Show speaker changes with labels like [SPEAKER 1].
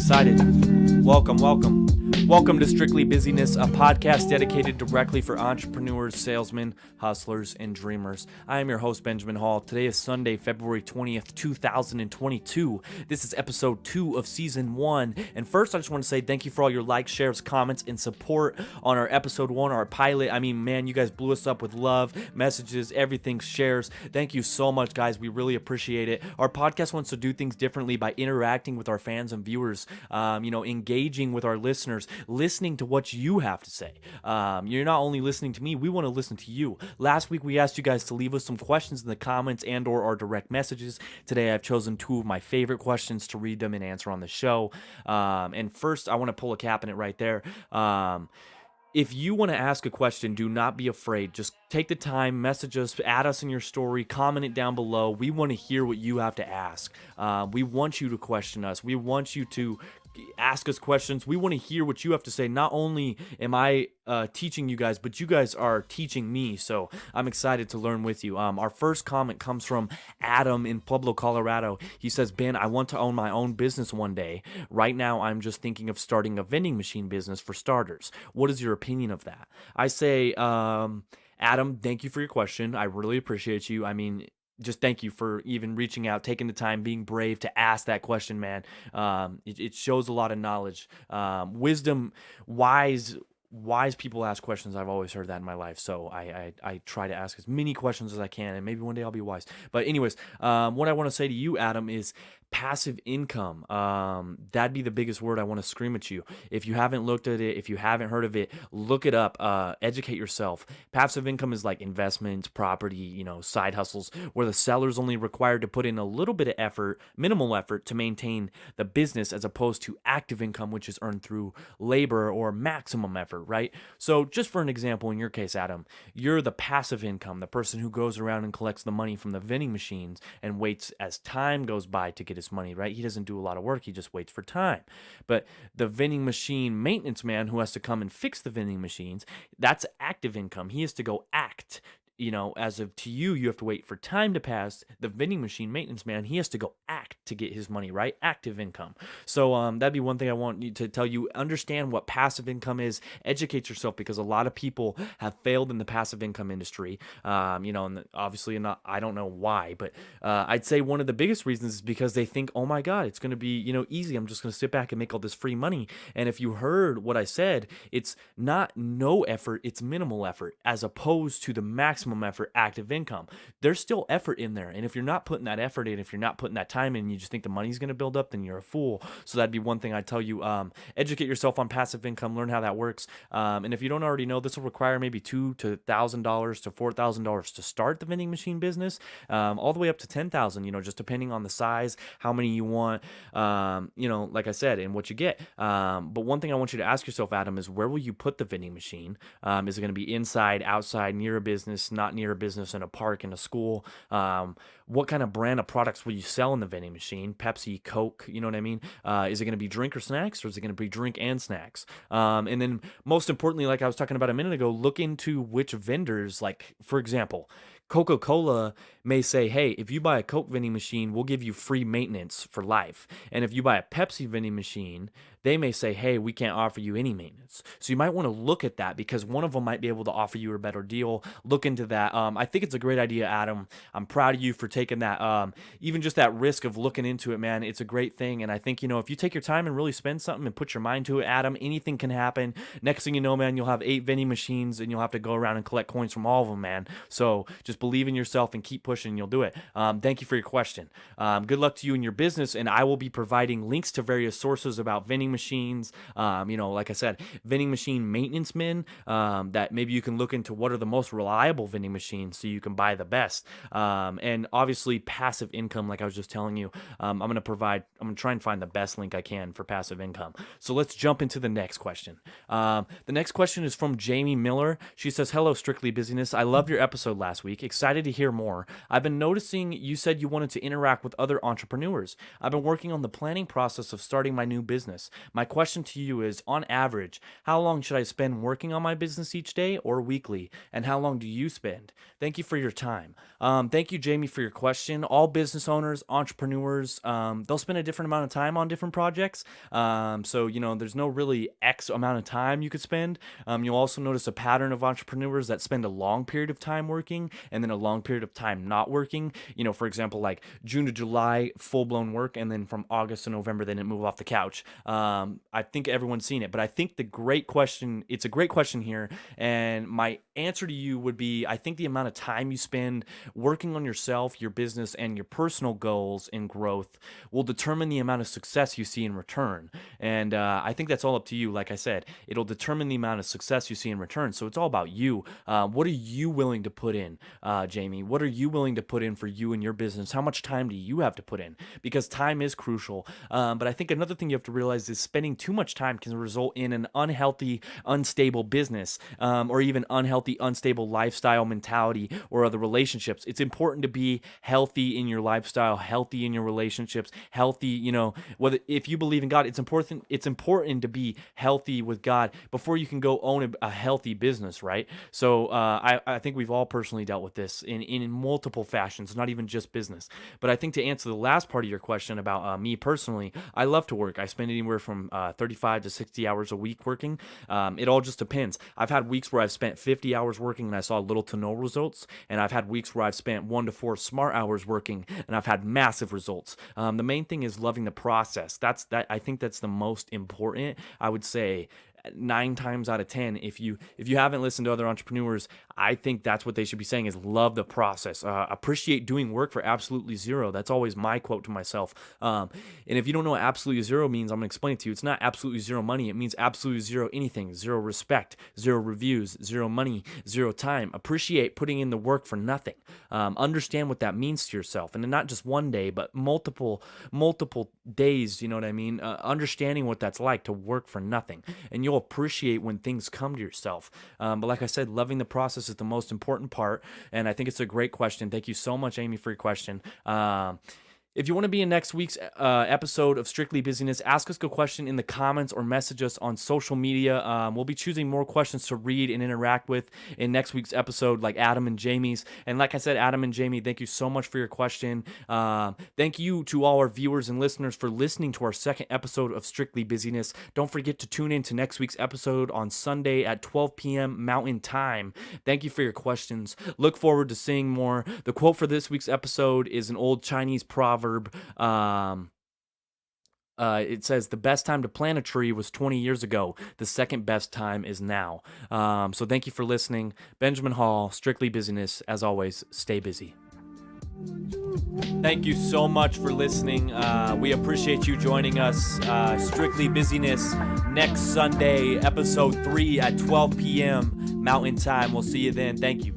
[SPEAKER 1] excited. Welcome to Strictly Busyness, a podcast dedicated directly for entrepreneurs, salesmen, hustlers, and dreamers. I am your host, Benjamin Hall. Today is Sunday, February 20th, 2022. This is episode 2 of season 1. And first, I just want to say thank you for all your likes, shares, comments, and support on our episode 1, our pilot. I mean, man, you guys blew us up with love, messages, everything, shares. Thank you so much, guys. We really appreciate it. Our podcast wants to do things differently by interacting with our fans and viewers, engaging with our listeners, listening to what you have to say. You're not only listening to me, we want to listen to you. Last week, we asked you guys to leave us some questions in the comments and or our direct messages. Today, I've chosen 2 of my favorite questions to read them and answer on the show. And first, I want to pull a cap in it right there. If you want to ask a question, do not be afraid. Just take the time, message us, add us in your story, comment it down below. We want to hear what you have to ask. We want you to question us. We want you to ask us questions. We want to hear what you have to say. Not only am I teaching you guys, but you guys are teaching me. So I'm excited to learn with you. Our first comment comes from Adam in Pueblo, Colorado. He says, Ben, I want to own my own business one day. Right now, I'm just thinking of starting a vending machine business for starters. What is your opinion of that? I say, Adam, thank you for your question. I really appreciate you. I mean, just thank you for even reaching out, taking the time, being brave to ask that question, man. It shows a lot of knowledge, wisdom, wise people ask questions. I've always heard that in my life. So I try to ask as many questions as I can, and maybe one day I'll be wise. But anyways, what I want to say to you, Adam, is passive income. That'd be the biggest word I want to scream at you. If you haven't looked at it, if you haven't heard of it, look it up, educate yourself. Passive income is like investments, property, side hustles, where the seller's only required to put in a little bit of effort, minimal effort, to maintain the business, as opposed to active income, which is earned through labor or maximum effort, right? So just for an example, in your case, Adam, you're the passive income, the person who goes around and collects the money from the vending machines and waits as time goes by to get his money, right? He doesn't do a lot of work. He just waits for time. But the vending machine maintenance man who has to come and fix the vending machines, that's active income. He has to go act. As of to you, you have to wait for time to pass. The vending machine maintenance man, he has to go act to get his money, right? Active income. So that'd be one thing I want you to tell you. Understand what passive income is. Educate yourself, because a lot of people have failed in the passive income industry. And obviously not. I don't know why, but I'd say one of the biggest reasons is because they think, oh my God, it's going to be easy. I'm just going to sit back and make all this free money. And if you heard what I said, it's not no effort, it's minimal effort, as opposed to the maximum effort active income. There's still effort in there, and if you're not putting that effort in, if you're not putting that time in, you just think the money's going to build up, then you're a fool. So that'd be one thing I'd tell you. Educate yourself on passive income, learn how that works, and if you don't already know, this will require maybe $2,000 to $1,000 to $4,000 to start the vending machine business, all the way up to $10,000, just depending on the size, how many you want, like I said, and what you get. But one thing I want you to ask yourself, Adam, is where will you put the vending machine? Is it going to be inside, outside, near a business, not near a business, in a park, in a school? What kind of brand of products will you sell in the vending machine? Pepsi, Coke, you know what I mean? Is it going to be drink or snacks, or is it going to be drink and snacks? And then most importantly, like I was talking about a minute ago, look into which vendors, like for example, Coca-Cola may say, hey, if you buy a Coke vending machine, we'll give you free maintenance for life. And if you buy a Pepsi vending machine, they may say, hey, we can't offer you any maintenance. So you might want to look at that, because one of them might be able to offer you a better deal. Look into that. I think it's a great idea, Adam. I'm proud of you for taking that, even just that risk of looking into it, man. It's a great thing. And I think, if you take your time and really spend something and put your mind to it, Adam, anything can happen. Next thing you know, man, you'll have 8 vending machines, and you'll have to go around and collect coins from all of them, man. So just believe in yourself and keep pushing. You'll do it. Thank you for your question. Good luck to you in your business, and I will be providing links to various sources about vending machines. Like I said, vending machine maintenance men, that maybe you can look into what are the most reliable vending machines so you can buy the best. And obviously passive income, like I was just telling you, I'm going to try and find the best link I can for passive income. So let's jump into the next question. The next question is from Jamie Miller. She says, hello, Strictly Busyness. I loved your episode last week. Excited to hear more. I've been noticing you said you wanted to interact with other entrepreneurs. I've been working on the planning process of starting my new business. My question to you is, on average, how long should I spend working on my business each day or weekly? And how long do you spend? Thank you for your time. Thank you, Jamie, for your question. All business owners, entrepreneurs, they'll spend a different amount of time on different projects. So, there's no really X amount of time you could spend. You'll also notice a pattern of entrepreneurs that spend a long period of time working and then a long period of time not working. For example, like June to July, full-blown work, and then from August to November, they didn't move off the couch. I think everyone's seen it, but I think it's a great question here, and my answer to you would be, I think the amount of time you spend working on yourself, your business, and your personal goals and growth will determine the amount of success you see in return. And I think that's all up to you. Like I said, it'll determine the amount of success you see in return. So it's all about you. What are you willing to put in, Jamie? What are you willing to put in for you and your business? How much time do you have to put in? Because time is crucial. But I think another thing you have to realize is spending too much time can result in an unhealthy, unstable business, or even unhealthy, unstable lifestyle mentality or other relationships. It's important to be healthy in your lifestyle, healthy in your relationships, healthy, whether if you believe in God, it's important to be healthy with God before you can go own a healthy business, right? So I think we've all personally dealt with this in multiple fashions, not even just business. But I think to answer the last part of your question about me personally, I love to work. I spend anywhere from 35 to 60 hours a week working. It all just depends. I've had weeks where I've spent 50 hours working and I saw little to no results, and I've had weeks where I've spent 1 to 4 smart hours working and I've had massive results. The main thing is loving the process. I think that's the most important. I would say 9 times out of 10, if you haven't listened to other entrepreneurs, I think that's what they should be saying is love the process. Appreciate doing work for absolutely zero. That's always my quote to myself. And if you don't know what absolutely zero means, I'm going to explain it to you. It's not absolutely zero money. It means absolutely zero anything. Zero respect, zero reviews, zero money, zero time. Appreciate putting in the work for nothing. Understand what that means to yourself. And not just one day, but multiple days, you know what I mean? Understanding what that's like to work for nothing. And you'll appreciate when things come to yourself. But like I said, loving the process is the most important part. And I think it's a great question. Thank you so much, Amy, for your question. If you want to be in next week's episode of Strictly Busyness, ask us a question in the comments or message us on social media. We'll be choosing more questions to read and interact with in next week's episode, like Adam and Jamie's. And like I said, Adam and Jamie, thank you so much for your question. Thank you to all our viewers and listeners for listening to our second episode of Strictly Busyness. Don't forget to tune in to next week's episode on Sunday at 12 p.m. Mountain Time. Thank you for your questions. Look forward to seeing more. The quote for this week's episode is an old Chinese proverb. It says, the best time to plant a tree was 20 years ago. The second best time is now. So thank you for listening. Benjamin Hall, Strictly Busyness. As always, stay busy. Thank you so much for listening. We appreciate you joining us. Strictly Busyness next Sunday, episode 3 at 12 p.m. Mountain Time. We'll see you then. Thank you.